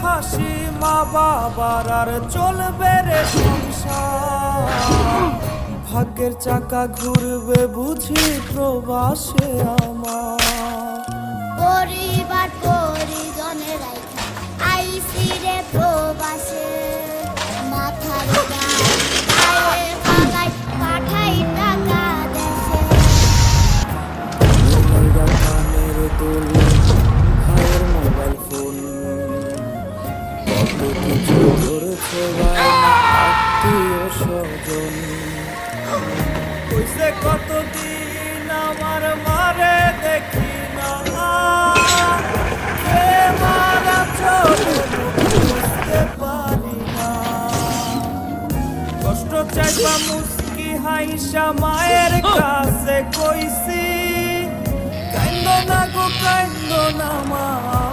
হাসি মা বাবার আর চলবে রে সংসার। ভাগ্যের চাকা ঘুরবে বুঝি প্রবাসে আমার। পরিবার পরিজনের আইসি রে প্রবাসে, মাথার গায়ে পালাই পাঠাই টাকা দেশে। কানের দোলে ভাইয়ের মোবাইল ফোন, কত কিছু ধরেছে ভাই আত্মীয় স্বজন। কইছে কতদিন আমার মারে দেখি না, কে মারা চলে বুঝতে পারি না। কষ্ট চাইবা মুস্কি হাইসা মায়ের কাছে কইছি, কাইন্দ না গো কাইন্দ না মা।